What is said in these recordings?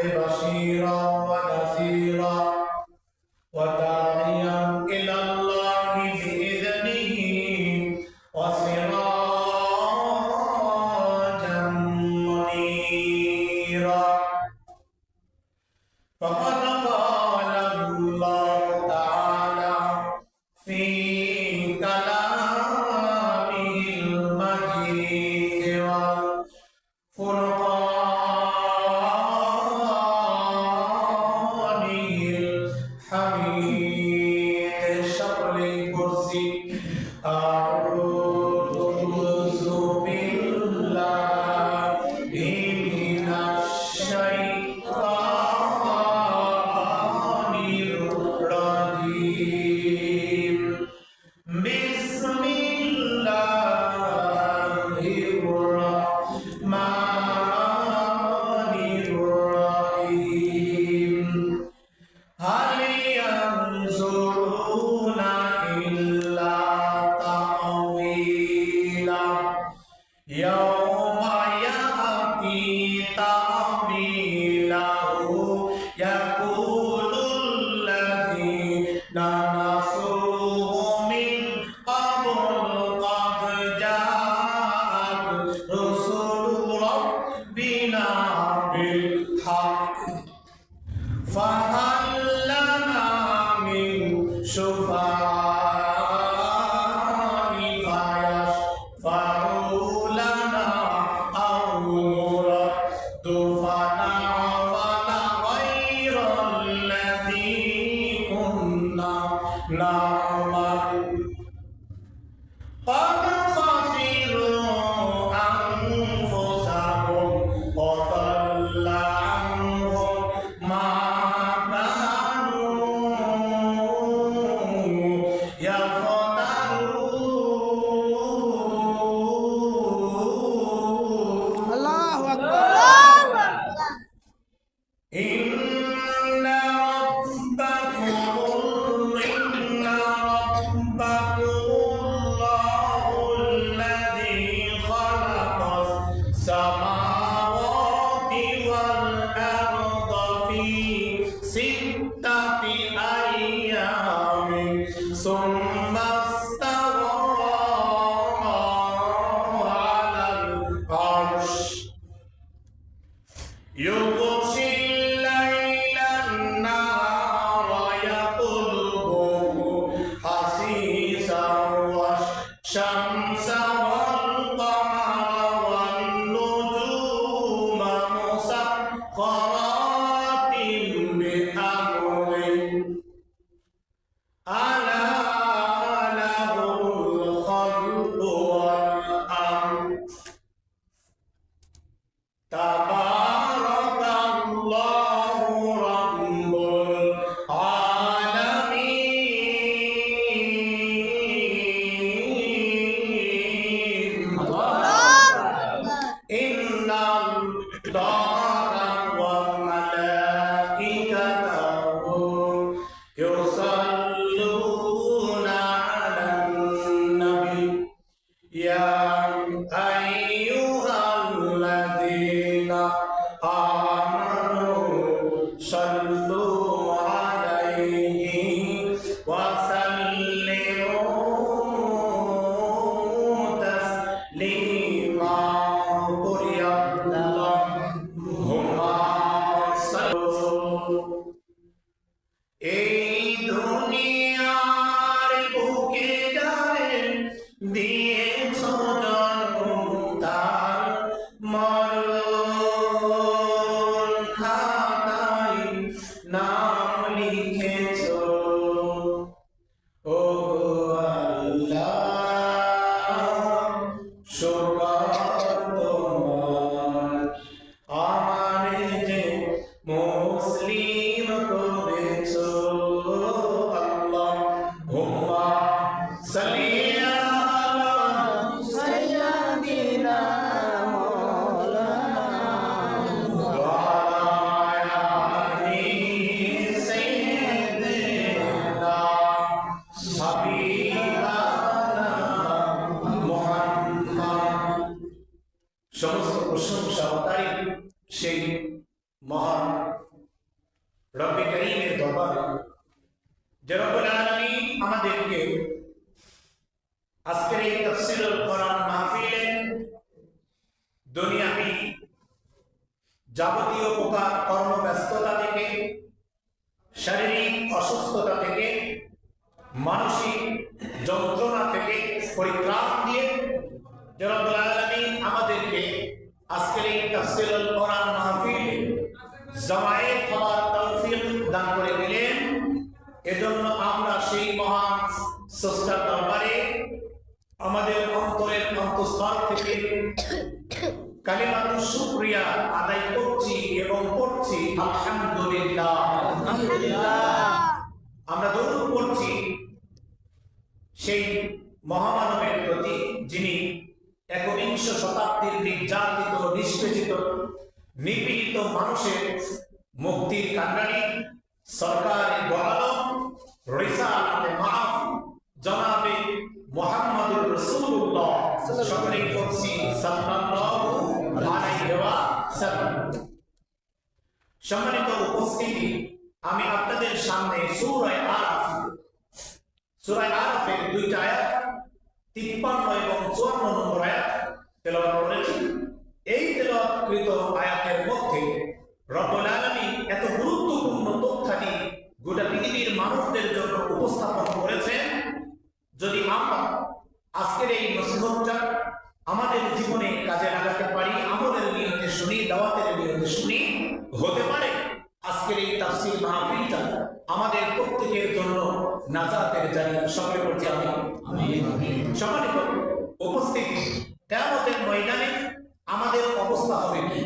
بشيرا ونذيرا وداعيا إلى الله بإذنه وسراجا منيرا فقد قال الله تعالى في كلامه المجيد والفرقان الحميد شطر الكرسي أعوذ بالله من الشيطان الرجيم بسم الله الرحمن الرحيم هل ينظرون إلا تأويله يوم يأتي تأويله يقول الذين نسوه من قبل قد جاءت رسل ربنا بالحق فهل لنا من شفعاء فيشفعوا لنا أو نرد فنعمل غير الذي كنا نعمل قد خسروا أنفسهم وضل عنهم ما كانوا يفترون الله أكبر إن ربكم الله الذي خلق السماوات والأرض في 6 أيام ثم استوى على العرش يغشي الليل النهار يطلبه حثيثا والشمس والقمر والنجوم مسخرات بأمره ألا له الخلق والأمر تبارك الله رب العالمين إن الله وملائكته يصلون على النبي يا أيها الذين آمنوا صلوا عليه وسلموا تسليما قل اللهم صل এই দুনিয়ার বুকে যারে দিয়েছ জন্ম তার মরণ খাতায় নাম লিখেছ ও আল্লাহ শুকর তোমার আমারে যে মুসলিম করেছ আল্লাহুম্মা সাল্লি আলা سيدنا مولانا ওয়া আলা আলি সাইয়্যিদিনা হাবিবানা মুহাম্মদ। সমস্ত প্রশংসা তাই সেই মহান রব্বে করিমের দরবারে যে রব্বুল আলামিন আমাদেরকে আজকের এই তাফসীরুল কোরআন মাহফিলে দুনিয়াবি যাবতীয় প্রকার কর্মব্যস্ততা থেকে, শারীরিক অসুস্থতা থেকে, মানসিক যন্ত্রণা থেকে পরিত্রাণ দিয়ে যে রব্বুল আলামিন আমাদেরকে আজকের এই তাফসীরুল কোরআন মাহফিলে জামায়েত হওয়ার তৌফিক দান করে দিলেন। এজন্য আমরা সেই মহান স্রষ্টার দরবারে আমাদের অন্তরের অন্তঃস্থল থেকে কালিমাতুশ শুকরিয়া আদায় করছি এবং পড়ছি আলহামদুলিল্লাহ। আমরা দরুদ পড়ছি সেই মহামানবের প্রতি যিনি একবিংশ শতাব্দীর নির্যাতিত, নিষ্পেষিত, নিপীড়িত মানুষের মুক্তির কান্ডারি, সরকারের গোলাম, রিসালাতে মাহফ জনাবে মুহাম্মদুর রাসূলুল্লাহ সকলেই পড়ছি সাল্লাল্লাহু আলাইহি ওয়াসাল্লাম। সম্মানিত উপস্থিতি, আমি আপনাদের সামনে সূরা আরাফের দুইটা আয়াত 53 এবং 54 নম্বর আয়াত তেলাওয়াত করেছি। এই তেলাওয়াতকৃত আয়াতের মধ্যে রব্বুল আলামিন এত গুরুত্বপূর্ণ তথ্যাদি গোটা পৃথিবীর মানুষদের জন্য উপস্থাপন করেছেন। যদি আমরা আজকের এই নসিহতটা আমাদের জীবনে কাজে লাগাতে পারি, আমলের নিয়তে শুনি, দাওয়াতের নিয়তে শুনি, হতে পারে আজকের এই তাফসীর মাহফিলটা আমাদের প্রত্যেকের জন্য নাজাতের জারিয়া। সকলে পড়ছি আমিন। সম্মানিত উপস্থিতি, কিয়ামতের ময়দানে আমাদের অবস্থা হবে কি?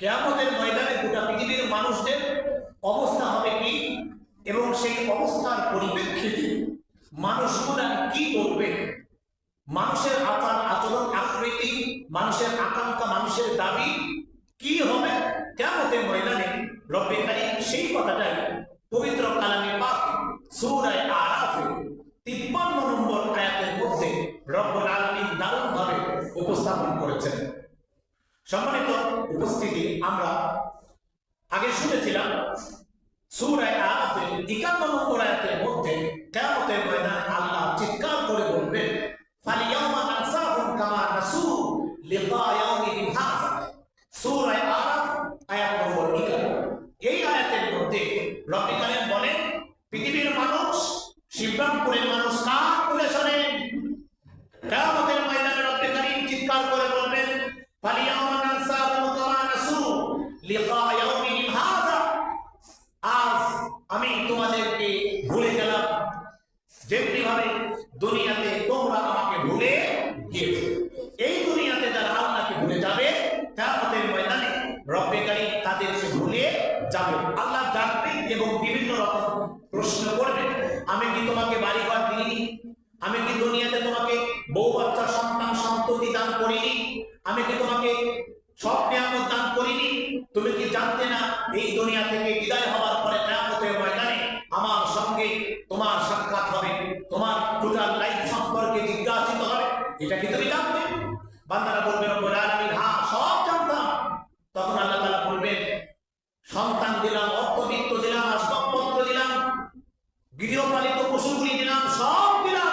কিয়ামতের ময়দানে গোটা পৃথিবীর মানুষদের অবস্থা হবে কি এবং সেই অবস্থার পরিপ্রেক্ষিতে মানুষগুলা কি করবে, মানুষের আচার আচরণ, আকৃতি, মানুষের আকাঙ্ক্ষা, মানুষের দাবি কি হবে কিয়ামতের ময়দানে, রব্বে কারীম সেই কথাটাই পবিত্র কালামে পাক সূরা আরাফের 53 নম্বর আয়াতের মধ্যে রব্বুল আলামিন দারুণভাবে উপস্থাপন করেছেন। সম্মানিত উপস্থিতি, আমরা আগে শুনেছিলাম সূরা আরাফের 51 নম্বর আয়াতের মধ্যে কিয়ামতের ময়দানে আল্লাহ চিৎকার করে বলবেন, ফালিয়াউমা নানসাহুম কামা নাসু লিকা ইয়াউমিহিম হাযা। সূরা আরাফ আয়াত নম্বর 51। এই আয়াতের মধ্যে রব্বে কারীম বলেন, পৃথিবীর মানুষ, শিবরামপুরের মানুষ কান খুলে শোনেন, কিয়ামতের ময়দানে রব্বে কারীম চিৎকার করে বলবেন, ফালিয়াউমা নানসাহুম কামা নাসু লিকা ইয়াউমিহিম হাযা। আজ আমি তোমাদেরকে ভুলে গেলাম যেমনি ভাবে দুনিয়াতে তোমরা আমাকে ভুলে গিয়েছো। এই দুনিয়াতে যারা আল্লাহকে ভুলে যাবে, কিয়ামতের ময়দানে রব্বে কারীম তাদেরকে ভুলে যাবে। আল্লাহ ডাকবেন এবং বিভিন্ন রকম প্রশ্ন করবেন, আমি কি তোমাকে বাড়িঘর দিইনি? আমি কি দুনিয়াতে তোমাকে বউ বাচ্চা, সন্তান সন্ততি দান করিনি? আমি কি তোমাকে সব নিয়ামত দান করিনি? তুমি কি জানতে না এই দুনিয়া থেকে বিদায় হওয়ার পরে কিয়ামতের ময়দানে আমার সঙ্গে তোমার সাক্ষাৎ হবে, তোমার টোটাল লাইফ সম্পর্কে জিজ্ঞাসিত হবে? এটা কি তুমি জানতে? বান্দারা বলবে, রব্বুল আলামিন হ্যাঁ সব জানতাম। তখন আল্লাহ তাআলা বলবেন, সন্তান দিলাম, অর্থবিত্ত দিলাম, আসবাবপত্র দিলাম, গৃহপালিত পশুগুলি দিলাম, সব দিলাম।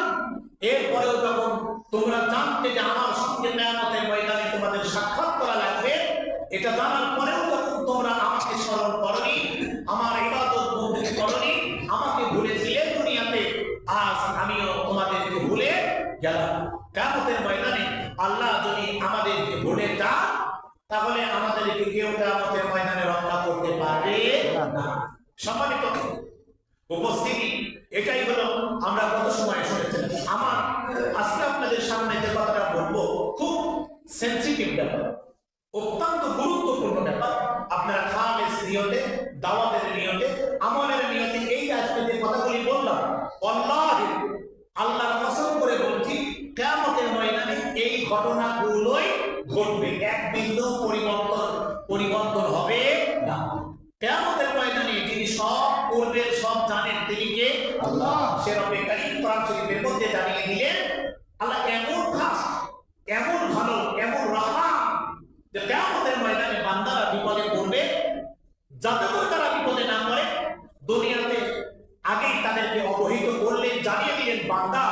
এরপরেও যখন তোমরা জানতে যে আমার সঙ্গে কিয়ামতের ময়দানে তোমাদের সাক্ষাৎ করা লাগবে, এটা জানার পরেও যখন তোমরা আমাকে স্মরণ করনি, আমার ইবাদত বন্দেগী করনি, আমাকে ভুলেছিলে দুনিয়াতে, আজ আমিও তোমাদেরকে ভুলে গেলাম। কিয়ামতের ময়দানে আল্লাহ যদি আমাদেরকে ভুলে যান, তাহলে আমাদেরকে কেউ কিয়ামতের ময়দানে রক্ষা করতে পারবে না। সম্মানিত উপস্থিতি, এটাই হলো আমরা গত সময়ে শুনেছিলাম। আমার আজকে আপনাদের সামনে যে কথাটা বলবো খুব সেনসিটিভ ব্যাপার, অত্যন্ত গুরুত্বপূর্ণ ব্যাপার। আপনারা খালেস নিয়তে, দাওয়াতের নিয়তে, আমলের নিয়তে এই আজকে যে কথাগুলি বললাম, আল্লাহর কসম করে বলছি, কিয়ামতের ময়দানে এই ঘটনাগুলোই ঘটবে, এক বিন্দু পরিবর্তন হবে না। কিয়ামতের ময়দানে যিনি সব করবেন, সব জানেন, তিনি কে? আল্লাহ। সে রব্বে কারীম কোরআন শরীফের মধ্যে জানিয়ে দিলেন, আল্লাহ এমন খাস, এমন ভালো, এমন রহমান যে কিয়ামতের ময়দানে বান্দারা বিপদে পড়বে, যাতে করে তারা বিপদে না পড়ে দুনিয়াতে আগেই তাদেরকে অবহিত করলেন, জানিয়ে দিলেন বান্দা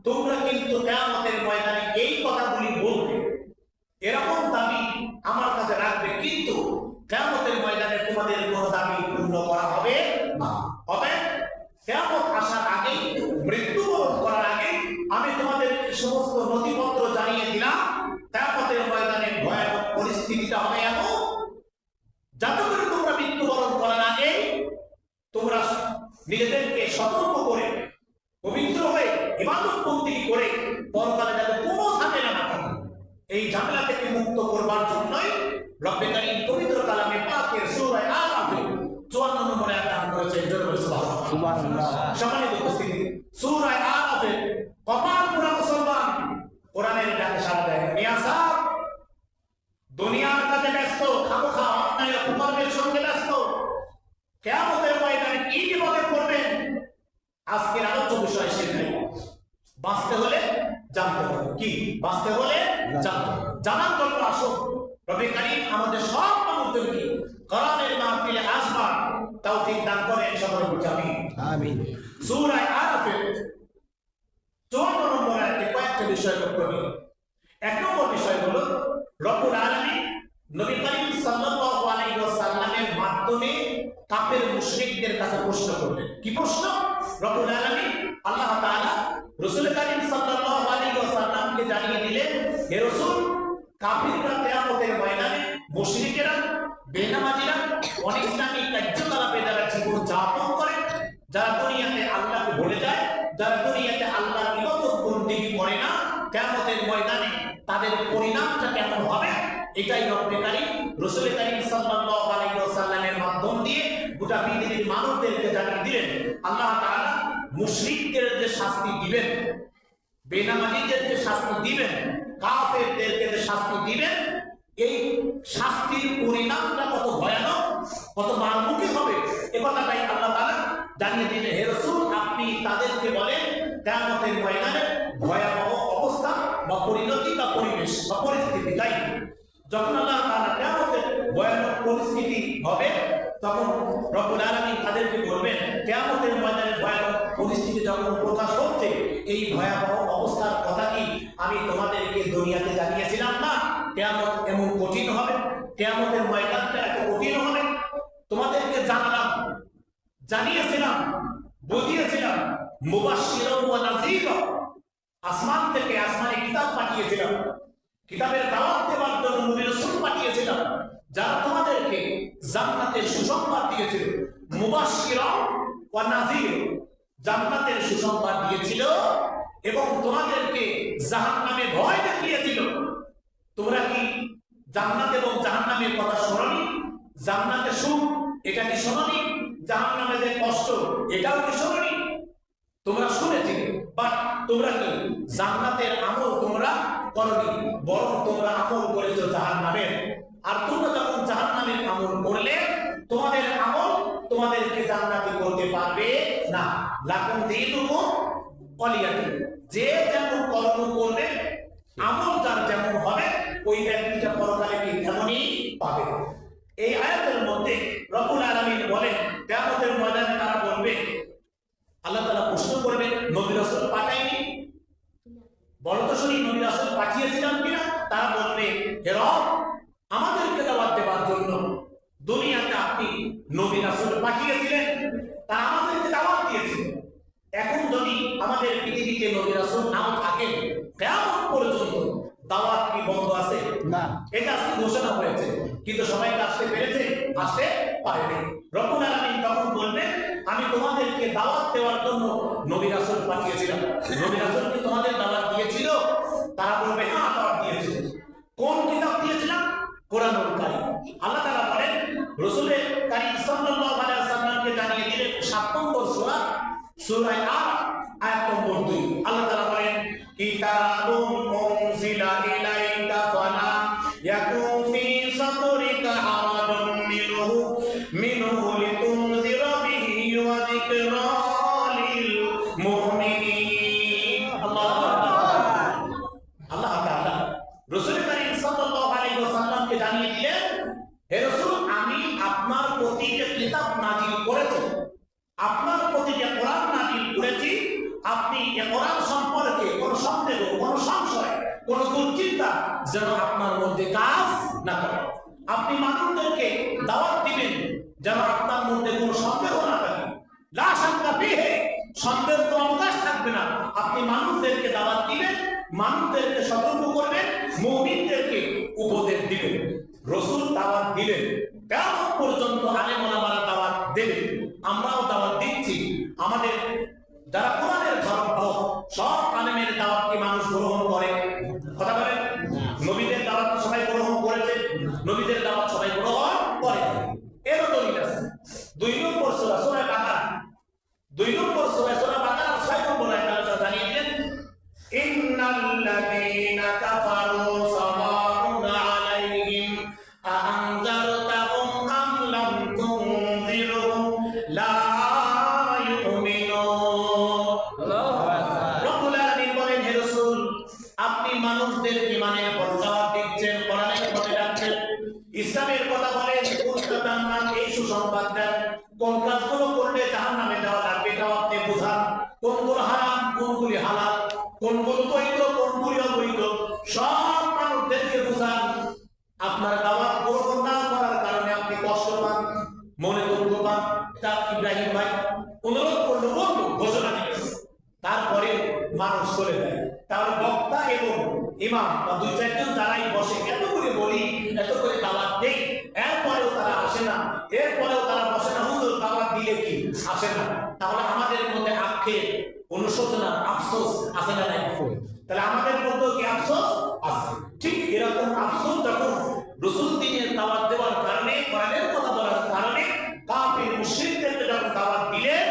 তোমরা কিন্তু কিয়ামতের ময়দানে এই কথাগুলি বলবে, এরকম দাবি আমার কাছে রাখবে, কিন্তু কিয়ামতের ময়দানে তোমাদের কোনো দাবি পূর্ণ করা হবে না। অতএব কিয়ামত আসার আগে, মৃত্যুবরণ করার আগে আমি তোমাদের সমস্ত নথিপত্র জানিয়ে দিলাম। কিয়ামতের ময়দানে ভয়ানক পরিস্থিতিটা হবে এমন, যাতে করে তোমরা মৃত্যুবরণ করার আগে তোমরা নিজেদেরকে সতর্ক করে পবিত্র হয়ে ইবাদত বন্দেগী করে পরকালে যাতে কোনো ঝামেলা না থাকে, এই ঝামেলা থেকে মুক্ত করবার জন্যই রব্বে কারীম পবিত্র কালামে পাকের সূরা আরাফে 54 নম্বরে আয়াত দান করেছেন। জোরে বলে সুবহানাল্লাহ। সম্মানিত উপস্থিতি, সূরা আরাফে কপাল পুরা মুসলমান কোরআনের ডাকে সাড়া দেয়। মিয়া সাহেব দুনিয়ার কাজে ব্যস্ত, খামোখা অন্যায় অপকর্মের সঙ্গে ব্যস্ত, কিয়ামতের ময়দানে কি বিপদে পড়বেন আজকের আলোচ্য বিষয় সেটাই। বাঁচতে হলে জানতে হবে, কি বাঁচতে হলে জানতে হবে, জানার জন্য আসুন রব্বে কারীম আমাদের সব মানুষদেরকে কোরআনের মাহফিলে আসবার তৌফিক দান করেন, সকলে বলি আমিন। সূরা আরাফে 54 নম্বর আয়াতে কয়েকটা বিষয় লক্ষ্য করি। এক নম্বর বিষয় হলো রব্বুল আলামিন নবী করিম সাল্লাল্লাহু আলাইহি ওয়াসাল্লামের মাধ্যমে কাফের মুশরিকদের কাছে প্রশ্ন করলেন। কি প্রশ্ন? রব্বুল আলামিন আল্লাহ তাআলা রাসূল করিম সাল্লাল্লাহু আলাইহি ওয়াসাল্লামকে জানিয়ে দিলেন, হে রাসূল, কাফিররা কিয়ামতের ময়দানে, মুশরিকেরা, বেনামাজিরা, অনিসলামিক কার্যকলাপে যারা জীবন যাপন করে, যারা দুনিয়াতে আল্লাহকে ভুলে যায়, যারা দুনিয়াতে আল্লাহর ইবাদত বন্দেগী করে না, কিয়ামতের ময়দানে তাদের পরিণামটা কেমন হবে এটাই রব্বে কারীম রাসূল করিম সাল্লাল্লাহু আলাইহি ওয়াসাল্লামের মাধ্যম দিয়ে গোটা পৃথিবীর মানুষদেরকে জানিয়ে দিলেন। আল্লাহ তাআলা মুশরিকদের যে শাস্তি দিবেন, বেনামাজিদের যে শাস্তি দিবেন, কাফেরদেরকে যে শাস্তি দিবেন, এই শাস্তির পরিণামটা কত ভয়ানক, কত মারমুখী হবে এ কথাটাই আল্লাহ তাআলা জানিয়ে দিলেন। হে রাসূল, আপনি তাদেরকে বলেন কিয়ামতের ময়দানে ভয়াবহ অবস্থা বা পরিণতি বা পরিবেশ বা পরিস্থিতি, তাই যখন আল্লাহ তাআলা কিয়ামতের ভয়ানক পরিস্থিতি হবে তখন রব্বুল আলামিন তাদেরকে বলবেন, কিয়ামতের ময়দানে ভয়ানক পরিস্থিতি যখন প্রকাশ হচ্ছে, এই ভয়াবহ অবস্থার কথা কি আমি তোমাদেরকে দুনিয়াতে জানিয়েছিলাম না? কিয়ামত এমন কঠিন হবে, কিয়ামতের ময়দানটা এত কঠিন হবে, তোমাদেরকে জানালাম, জানিয়েছিলাম, বুঝিয়েছিলাম। মুবাশশিরান ওয়া নাযীরা, আসমান থেকে আসমানে কিতাব পাঠিয়েছিলাম, কিতাবের দাওয়াত দেওয়ার জন্য নবী রাসূল পাঠিয়েছিলাম, যারা তোমাদেরকে জান্নাতের সুসংবাদ দিয়েছিল। মুবাশশিরান ওয়া নাযীর, জান্নাতের সুসংবাদ দিয়েছিল এবং তোমাদেরকে জাহান্নামে ভয় দেখিয়েছিল। তোমরা কি জান্নাত এবং জাহান্নামের কথা শোনোনি? জান্নাতের সুখ এটা কি শোনোনি? জাহান্নামে যে কষ্ট এটাও কি শোনোনি? তোমরা শুনেছিলে, বাট তোমরা কি জান্নাতের আমল তোমরা করনি, বরং তোমরা আমল করেছো জাহান্নামের। আর তোমরা যখন জাহান্নামের আমল করলে, তোমাদের আমল তোমাদেরকে জান্নাতে করতে পারবে না। লাকুম দীনুকুম ওয়ালিয়া দীন, যে যেমন কর্ম করবে, আমল যার যেমন হবে, ওই ব্যক্তিটা পরকালে কি তেমনই পাবে। এই আয়াতের মধ্যে রব্বুল আলামিন বলেন, কিয়ামতের ময়দানে তারা বলবে, আল্লাহ তাআলা প্রশ্ন করবেন, নবী রাসূল পাঠাইনি? বলো তো শুনি, নবী রাসূল পাঠিয়েছিলাম কিনা? তারা বলবে, হে রব, আমাদেরকে দাওয়াত দেওয়ার জন্য দুনিয়াতে আপনি নবী রাসূল পাঠিয়েছিলেন, তারা আমাদেরকে দাওয়াত দিয়েছিলেন। এখন যদি আমাদের পৃথিবীতে নবী রাসূল নাও থাকেন, কিয়ামত পর্যন্ত দাওয়াত কি বন্ধ আছে? না, এটা আজকে ঘোষণা হয়েছে, কিন্তু সবাইকে আসতে পেরেছে? আসতে পারেনি। রব্বুল আলামিন তখন বলবেন, আমি তোমাদেরকে দাওয়াত দেওয়ার জন্য নবী রাসূল পাঠিয়েছিলাম, নবী রাসূল কি তোমাদের দাওয়াত দিয়েছিল? তারা বলবে, হ্যাঁ দাওয়াত দিয়েছিল। কোন কিতাব দিয়েছিলাম? কোরআনুল কারীম। আল্লাহ তাআলা বলেন, রাসূল কারীম সাল্লাল্লাহু আলাইহি ওয়াসাল্লামকে জানিয়ে দিলেন 7 নম্বর সূরা, সূরা আয়াত নম্বর 2। আল্লাহ তাআলা বলেন, কিতাবুন উনজিলা ইলাইকা ফালা ইয়াকুন ফি সাদরিকা হারাজুন মিনহু লিতুনজিরা বিহি ওয়া যিকরা লিল মুমিনিন। আল্লাহ তাআলা রাসূল কারীম সাল্লাল্লাহু আলাইহি ওয়াসাল্লামকে জানিয়ে দিলেন হে রাসূল, আমি আপনার প্রতি যে কিতাব নাজিল করেছি, আপনার প্রতি যে কোরআন নাজিল করেছি, আপনি এই কোরআন সম্পর্কে কোনো সন্দেহ, কোনো সংশয়, কোনো দুশ্চিন্তা যেন আপনার মধ্যে কাজ না করে। আপনি মানুষদেরকে দাওয়াত দিবেন যেন আপনার মধ্যে কোনো সন্দেহ না থাকে। লা শাক্কা ফিহি, সন্দেহের কোনো অবকাশ থাকবে না। আপনি মানুষদেরকে দাওয়াত দিবেন, মানুষদেরকে সতর্ক করবেন, মুমিনদেরকে উপদেশ দিবেন। রাসূল দাওয়াত দিলেন, কিয়ামত পর্যন্ত আলেম ওলামারা দাওয়াত দেবেন। আমরাও দাওয়াত দিচ্ছি। আমাদের যারা কোরআনের ধারক সব আলেমের দাওয়াত কি মানুষ গ্রহণ করে? কথা বলেন। নবীদের দাওয়াত সবাই গ্রহণ করেছে? নবীদের দাওয়াত সবাই গ্রহণ করে। এরও দলিল আছে। 2 নম্বর সূরা, সূরা বাকারা, 2 নম্বর সূরা, সূরা বাকারা 6 নম্বর আয়াতে আল্লাহ জানিয়ে দিলেন, ইন্নাল্লাযীনা কাফারু সাওয়াউন আলাইহিম আআনজারতাহুম আম লাম তুনজিরহুম লা ইউমিনুন। রব্বুল আলামিন বলেন, হে রাসূল, আপনি মানুষদের ঈমানের পথ দাওয়াত দিচ্ছেন, কোরআনের পথে ডাকছেন, ইসলামের কথা বলেন, কুরআন নাম এই সুসংবাদ দেন, কোন কাজগুলো করলে জাহান্নামে যাওয়া লাগবে এটাও আপনি বোঝান, কোনগুলো হারাম, কোনগুলি হালাল, কোনগুলো বৈধ, কোনগুলি অবৈধ, সব মানুষদেরকে বোঝান। আপনার দাওয়াত গ্রহণ না করার কারণে আপনি কষ্ট পান, মনে দুঃখ পান। তা ইব্রাহিম ভাই অনুরোধ করলো, বলবো, ঘোষণা দিলেন, তারপরে মানুষ চলে যায়। তাহলে বক্তা এবং ইমাম বা 2-4 জন যারাই বসে, এত করে বলি, এত করে দাওয়াত দেই, এরপরেও তারা আসে না, এরপরেও তারা বসে না, হুজুর দাওয়াত দিলে কি আসে না? তাহলে আমাদের মধ্যে আক্ষেপ, অনুশোচনা, আফসোস আছে না নাই? তাহলে আমাদের মধ্যে কি আফসোস আছে? ঠিক এরকম আফসোস যখন রাসূল দ্বীনের দাওয়াত দেওয়ার কারণে, কোরআনের কথা বলার কারণে কাফির মুশরিকদেরকে যখন দাওয়াত দিলেন,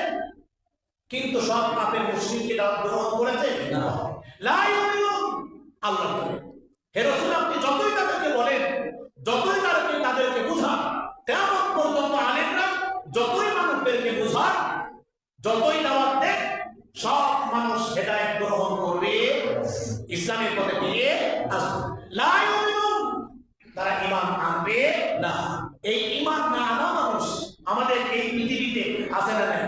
কিন্তু সব কাফের মুশরিককে দাওয়াত গ্রহণ করেছে না। লা ইউমিনুন। আল্লাহ বলেন, হে রাসূল, আপনি যতই তাদেরকে বলেন, যতই তাদেরকে বুঝান, কিয়ামত পর্যন্ত আলেমরা যতই মানুষদেরকে বুঝান, যতই দাওয়াত দেন, সব মানুষ হেদায়েত গ্রহণ করবে, ইসলামের পথে ফিরে আসবে। লা ইউমিনুন, তারা ঈমান আনবে না। এই ঈমান না আনা মানুষ আমাদের এই পৃথিবীতে আছে না নাই?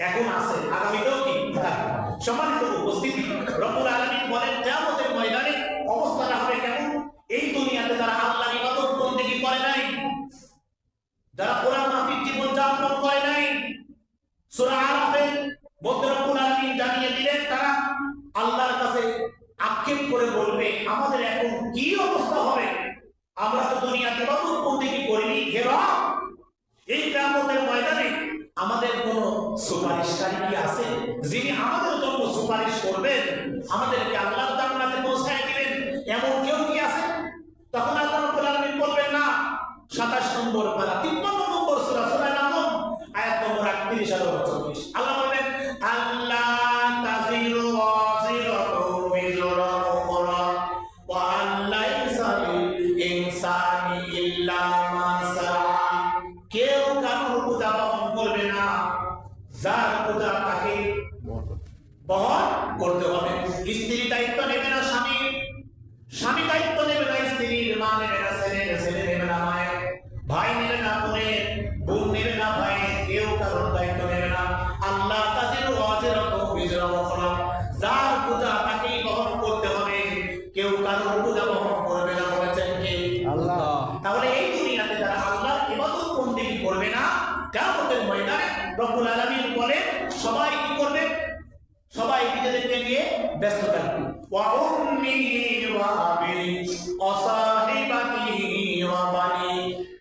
এখন আছে, আগামীতেও কি থাকবে। সম্মানিত উপস্থিতি, রব্বুল আলামিন বলেন, কিয়ামতের ময়দানে অবস্থাটা হবে কেমন? এই দুনিয়াতে যারা আল্লাহর ইবাদত বন্দেগী করে নাই, যারা কোরআন মাফিক জীবন যাপন করে নাই, সূরা আরাফের মধ্যে রব্বুল আলামিন জানিয়ে দিলেন, তারা আল্লাহর কাছে আক্ষেপ করে বলবে, আমাদের এখন কি অবস্থা হবে? আমরা তো দুনিয়াতে ইবাদত বন্দেগী করিনি, হে রব, এই কিয়ামতের ময়দানে আমাদের কোন সুপারিশকারী কি আছে, যিনি আমাদের জন্য সুপারিশ করবেন, আমাদেরকে আল্লাহর জান্নাতে পৌঁছায় দিবেন? এমন কেউ কি আছে? তখন আল্লাহ রাব্বুল আলামিন বলবেন না। 27 নম্বর পারা, 53 নম্বর সূরা, সূরা নাম, আয়াত নম্বর 38 আর 40। আল্লাহ বলেন, আল্লাহ তাযিরু ওয়াজিরাতুন বিজরা উখরা ওয়া আল্লাইসা লিল ইনসানি ইল্লা মা সাআ। কেউ কারোর বোঝা বহন করবে না, যার বোঝা তাকে বহন করতে হবে। স্ত্রী দায়িত্ব নেবে না স্বামী, স্বামী দায়িত্ব নেবে না স্ত্রীর, মা নেবে না ছেলের, ছেলে নেবে না মায়ের, ভাই নেবে না বোনের, বোন নেবে না ভাইয়ের, কেউ কারোর দায়িত্ব নেবে না। আল্লাহ তাযিরু ওয়াজিরাতুন বিজরা উখরা, যার বোঝা তাকেই বহন করতে হবে, কেউ কারোর বোঝা বহন করবে না, বলেছেন কে? আল্লাহ। তাহলে এই দুনিয়াতে যারা আল্লাহর ইবাদত বন্দেগী করবে না, কিয়ামতের ময়দানে রব্বুল আলামিন বলেন, সবাই কি করবে? সবাই নিজেদেরকে নিয়ে ব্যস্ত থাকবে। ওয়া উম্মিহি ওয়া আবিহি ওয়া সাহিবাতিহি ওয়া বানি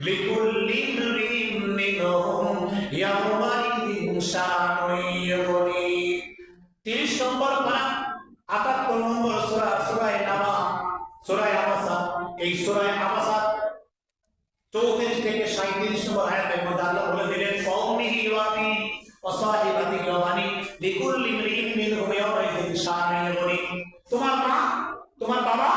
লিকুল্লি ইমরিন মিনহুম ইয়াওমাইযিন শানুন ইউগনি। 30 নম্বর পারা, 78 নম্বর সূরা, সূরা নাবা, সূরা আবাসা। এই সূরা আবাসা 34 থেকে 37 নম্বর আয়াতের মধ্যে আল্লাহ বলে দিলেন, ওয়া উম্মিহি ওয়া আবিহি ওয়া সাহিবাতিহি ওয়া বানি লিকুল্লি ইমরিন মিনহুম ইয়াওমাইযিন শানুন ইউগনি। তোমার মা, তোমার বাবা,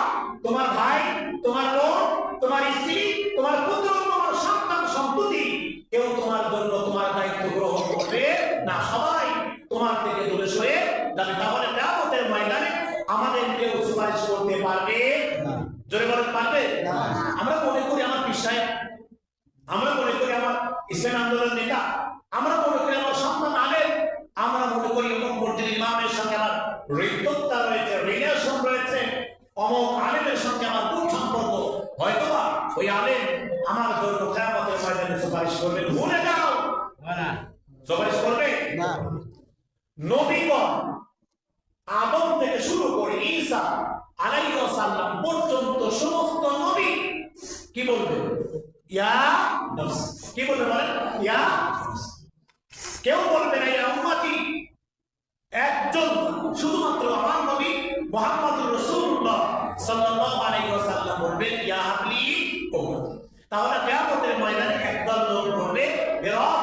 তোমার ভাই, তোমার বোন, তোমার স্ত্রী, তোমার পুত্র, তোমার সন্তান সন্ততি, কেউ তোমার জন্য তোমার দায়িত্ব গ্রহণ করবে না, সবাই তোমার থেকে দূরে সরে যাবে। তাহলে কিয়ামতের ময়দানে আমাদের কেউ সুপারিশ করতে পারবে না। জোরে বলেন, পারবে না? আমরা মনে করি আমার পীর সাহেব আমরা মনে করি আমার ইসলাম আন্দোলন নেতা, আমরা মনে করি আমার সন্তান আলেম, আমরা মনে করি অমুক মসজিদের ইমামের সঙ্গে আমার হৃদ্যতা রয়েছে, রিলেশন রয়েছে, অমুক আলেমের সঙ্গে আমার খুব সম্পর্ক, হয়তোবা ওই আলেম আমার জন্য কিয়ামতের ময়দানে সুপারিশ করবে। ভুলে যাও, সুপারিশ করবে না। নবীগণ আদম থেকে শুরু করে ঈসা আলাইহিস সালাম পর্যন্ত সমস্ত নবী কি বলবে? ইয়া নফস। কি বলবে বলেন? ইয়া নফস। কেউ বলবে না ইয়া উম্মতি। একজন শুধুমাত্র আমার নবী মুহাম্মদুর রাসূলুল্লাহ সাল্লাল্লাহু আলাইহি ওয়াসাল্লাম বলবেন ইয়া আহলি উম্মতি। তাহলে কিয়ামতের ময়দানে একদল লোক বলবে, হে রব,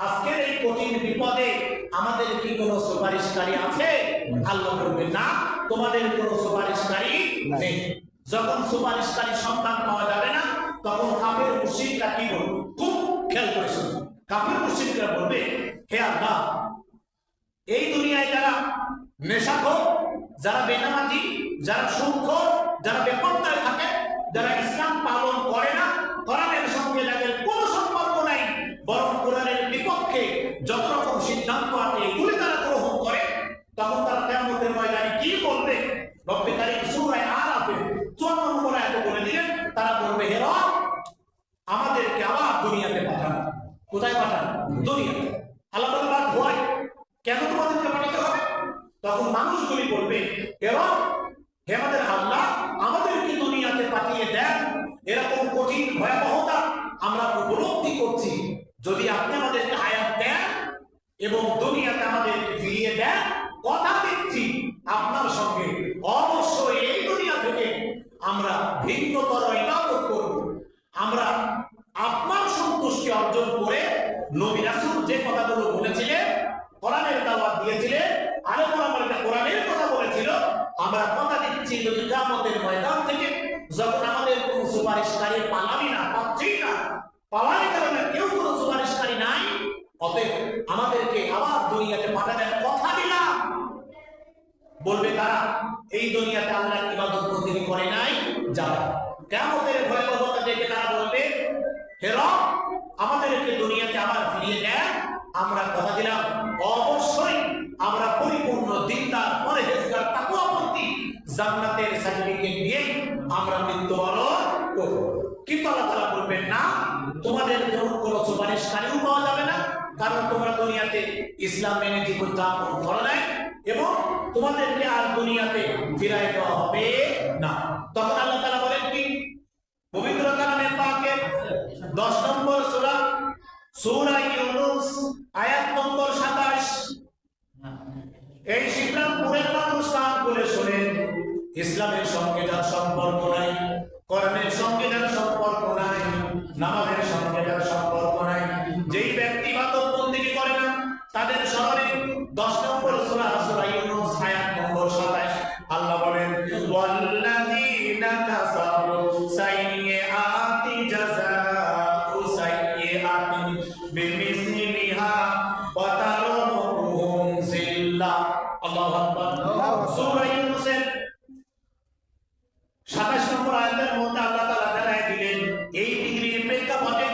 আজকের এই কঠিন বিপদে আমাদের কি কোনো সুপারিশকারী আছে? আল্লাহ বলবেন না, তোমাদের কোনো সুপারিশকারী নেই। যখন সুপারিশকারী সন্তান পাওয়া যাবে না, তখন কাফের মুশরিকরা কি বলবে? খুব খেয়াল করে শুনুন। কাফের মুশরিকরা বলবে, হে আল্লাহ, এই দুনিয়ায় যারা নেশাখোর, যারা বেনামাজি, যারা সুদখোর, যারা বেপরদায় থাকে, যারা ইসলাম পালন করে না, কোরআনের সঙ্গে যাদের কোনো সম্পর্ক নাই, বরং কোরআনের বিপক্ষে যত রকম সিদ্ধান্ত আছে এগুলি তারা গ্রহণ করে, তখন তারা কিয়ামতের ময়দানে কি বলবে? রব্বে কারীম সূরা আরাফে 54 নম্বর আয়াতে বলে দিলেন, তারা বলবে, হে রব, আমাদেরকে আবার দুনিয়াতে পাঠান। কোথায় পাঠান? দুনিয়াতে। আল্লাহ বলবে, বাট হোয়াই? কেন তোমাদেরকে পাঠাতে হবে? তখন মানুষগুলি বলবে, হে রব, হে আমাদের আল্লাহ, আমাদেরকে দুনিয়াতে পাঠিয়ে দেন। এরকম কঠিন ভয়াবহতা আমরা উপলব্ধি করছি। যদি আপনি আমাদেরকে হায়াত দেন এবং দুনিয়াতে আমাদেরকে ফিরিয়ে দেন, কথা দিচ্ছি আপনার সঙ্গে অবশ্যই এই দুনিয়া থেকে আমরা ভিন্নতর ইবাদত করব। আমরা আপনার সন্তুষ্টি অর্জন করে নবী রাসূল যে কথাগুলো বলেছিলেন, কোরআনের দাওয়াত দিয়েছিলেন, আলেমরা আমাদেরকে কোরআনের কথা বলেছিল, আমরা কথা দিচ্ছি যদি কিয়ামতের ময়দান থেকে যখন আমাদের কোনো সুপারিশকারী পাচ্ছি না, পাওয়ার কারণে কেউ কোনো সুপারিশকারী নাই, অতএব আমাদেরকে আবার দুনিয়াতে পাঠানোর কথা দিলাম। বলবে কারা? এই দুনিয়াতে আল্লাহর ইবাদত বন্দেগী করে নাই যারা। কিয়ামতের ভয়াবহতা দেখে তারা বলবে, হে রব, আমাদেরকে দুনিয়াতে আবার ফিরিয়ে দেন। আমরা কথা দিলাম অবশ্যই আমরা পরিপূর্ণ দিনদার, পরহেজগার, তাকওয়াপন্থী, জান্নাতের সার্টিফিকেট নিয়ে আমরা মৃত্যুবরণ করব। কিন্তু আল্লাহ তাআলা বলবেন না, তোমাদের কোনো সুপারিশকারীও পাওয়া যাবে না, কারণ তোমরা দুনিয়াতে ইসলাম মেনে জীবন যাপন করো নাই এবং তোমাদেরকে আর দুনিয়াতে ফিরাই দেওয়া হবে না। তখন আল্লাহ তাআলা বলেন কি? পবিত্র কালামে পাকে 10 নম্বর সূরা, সূরা ইউনূস, আয়াত নম্বর 27। এই শিবরামপুরের মানুষ কান করে শোনেন, ইসলামের সঙ্গে যার সম্পর্ক নাই, কোরআনের সঙ্গে যার সম্পর্ক নাই, নামাজের সঙ্গে যার সম্পর্ক নাই, যেই ব্যক্তি ইবাদত বন্দেগী করে না, তাদের স্মরণে 10 নম্বর সূরা, সূরা ইউনূস, আয়াত নম্বর 27, আল্লাহ বলেন, ওয়াল্লাযীনা কাফারু সাইয়্যাতি জাযাউ সাইয়্যাতিন বিমিসলিহা ওয়া তারহুম জিল্লাহ। আল্লাহু আকবার। সূরা ইউনূসের 27 নম্বর আয়াতের মধ্যে আল্লাহ তাআলা জানায় দিলেন, এই পৃথিবীর প্রেক্ষাপটে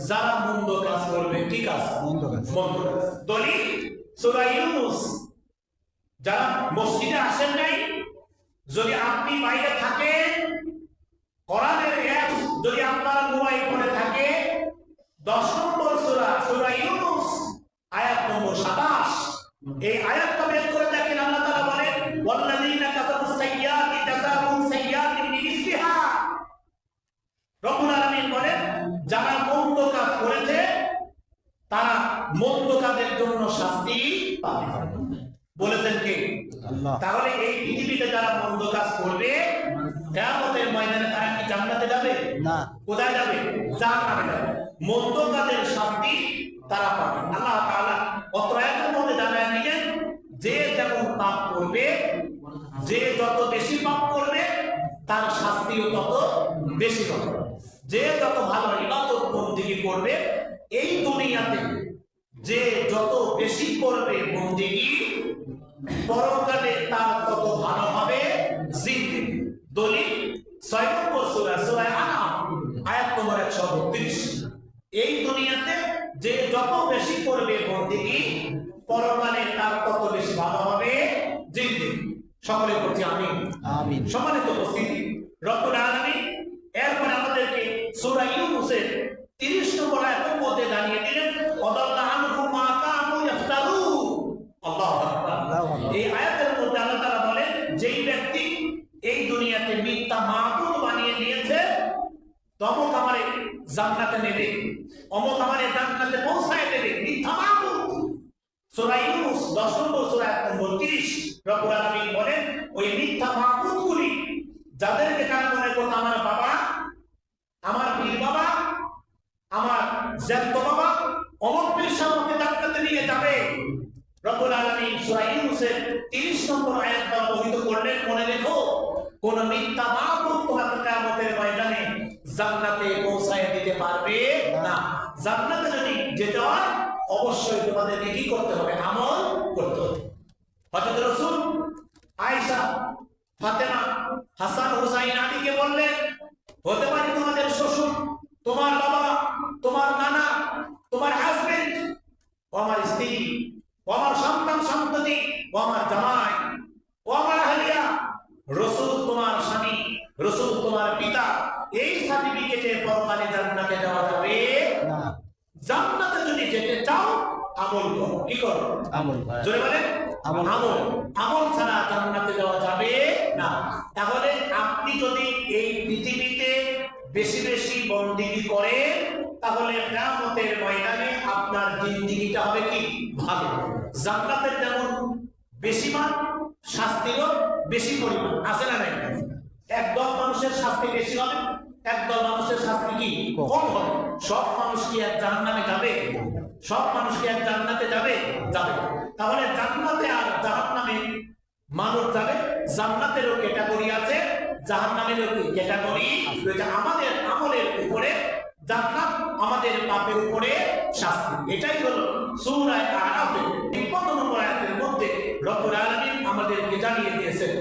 যারা মন্দ কাজ করবে, কি কাজ? মন্দ কাজ। দলিল সূরা ইউনূস। যারা মসজিদে আসেন নাই, যদি আপনি বাইরে থাকেন, কোরআনের অ্যাপ যদি আপনারা মোবাইল করে থাকে, 10 নম্বর সূরা, সূরা ইউনূস, আয়াত নম্বর 27, এই আয়াতটা বের করে দেখেন। আল্লাহ তাআলা বলেন, ওয়াল্লাযীনা কাসাবু সাইয়্যাতি জাযাউ সাইয়্যাতিন বিমিসলিহা। রব্বুল আলামিন বলেন, যারা মন্দ কাজ করেছে তারা মন্দ কাজের জন্য শাস্তি পাবে। বলেছেন কে? আল্লাহ। তাহলে এই পৃথিবীতে যারা মন্দ কাজ করবে, কিয়ামতের ময়দানে তারা কি জান্নাতে যাবে? না। কোথায় যাবে? জাহান্নামে যাবে। মন্দ কাজের শাস্তি তারা পাবে। আল্লাহ তাআলা অত্র আয়াতের মধ্যে জানায় দিলেন, যে যেমন পাপ করবে, যে যত বেশি পাপ করবে, তার শাস্তিও তত বেশি হবে। যে যত ভালো ইবাদত বন্দেগী করবে, এই দুনিয়াতে যে যত বেশি করবে বন্দেগী, পরকালে তার তত ভালো হবে জিন্দেগি। দলিল 6 নম্বর সূরা, সূরা আনাম, আয়াত নম্বর 132। এই দুনিয়াতে যে যত বেশি করবে বন্দেগী, পরকালে তার তত বেশি ভালো হবে জিন্দেগি। সকলে বলছি আমিন। আমিন। সম্মানিত উপস্থিতি, রব্বুল আলামিন এরপর আমাদেরকে সূরা ইউনূসের 30 নম্বর আয়াতের মধ্যে জানিয়ে দিলেন, ওয়াদাল্লা আনহুম মা কানু ইফতারুন। আল্লাহু আকবার। এই আয়াতের মধ্যে আল্লাহ তাআলা বলেন, যেই ব্যক্তি এই দুনিয়াতে মিথ্যা মাবুদ বানিয়ে নিয়েছে, তমক আমারে জান্নাতে নেবে, অমক আমারে জান্নাতে পৌঁছায় দেবে, মিথ্যা মাবুদ। সূরা ইউনূস 10 নম্বর সূরা আয়াত নম্বর 30 রব্বুল আলামিন বলেন, ওই মিথ্যা মাবুদগুলি যাদেরকে তারা মনে করত আমার বাবা, আমার পীর বাবা, আমার জ্যান্ত বাবা, অমক পীর সাহেবকে জান্নাতে নিয়ে যাবে। রব্বুল আলামিন সূরা ইউনূসের 30 নম্বর আয়াত ব্যবহৃত করলেন, মনে রেখো কোন মিথ্যা মাবুদ তোমাকে কিয়ামতের ময়দানে জান্নাতে পৌঁছায় দিতে পারবে না। জান্নাতে যদি যেতে হয় অবশ্যই তোমাদেরকে কি করতে হবে? আমল করতে হবে। হযরত রাসূল আয়েশা, ফাতেমা, হাসান, হুসাইন আদিকে বললেন, হতে পারে তোমাদের শ্বশুর, তোমার বাবা, তোমার নানা, তোমার হাজবেন্ড, ও আমার স্ত্রী, ও আমার সন্তান সন্ততি, ও আমার জামাই, ও আমার আহলিয়া, রাসূল তোমার স্বামী, রাসূল তোমার পিতা। এই সার্টিফিকেটে পরকালে জান্নাতে যাওয়া যাবে না। জান্নাতে যদি যেতে চাও আমল করো। কি করো? আমল। জোরে বলেন আমল। আমল ছাড়া জান্নাতে যাওয়া যাবে না। তাহলে আপনি যদি এই পৃথিবীতে বেশি বেশি বন্দেগী করেন, তাহলে কিয়ামতের ময়দানে আপনার জিন্দেগিটা হবে কি? ভালো। জান্নাতের যেমন বেশি মান, শাস্তিরও বেশি পরিমাণ আছে না নাই? একদল মানুষের শাস্তি বেশি হবে, একদল মানুষের শাস্তি কি কম হবে। সব মানুষ কি এক জাহান্নামে যাবে? সব মানুষ কি এক জান্নাতে যাবে? যাবে। তাহলে জান্নাতে আর জাহান্নামে মানুষ যাবে। জান্নাতেরও ক্যাটাগরি আছে, জাহান্নামেরও ক্যাটাগরি রয়েছে। আমাদের আমলের উপরে জান্নাত, আমাদের পাপের উপরে শাস্তি। এটাই হলো সূরা আরাফের 53 নম্বর আয়াতের মধ্যে রব্বুল আলামিন আমাদেরকে জানিয়ে দিয়েছেন।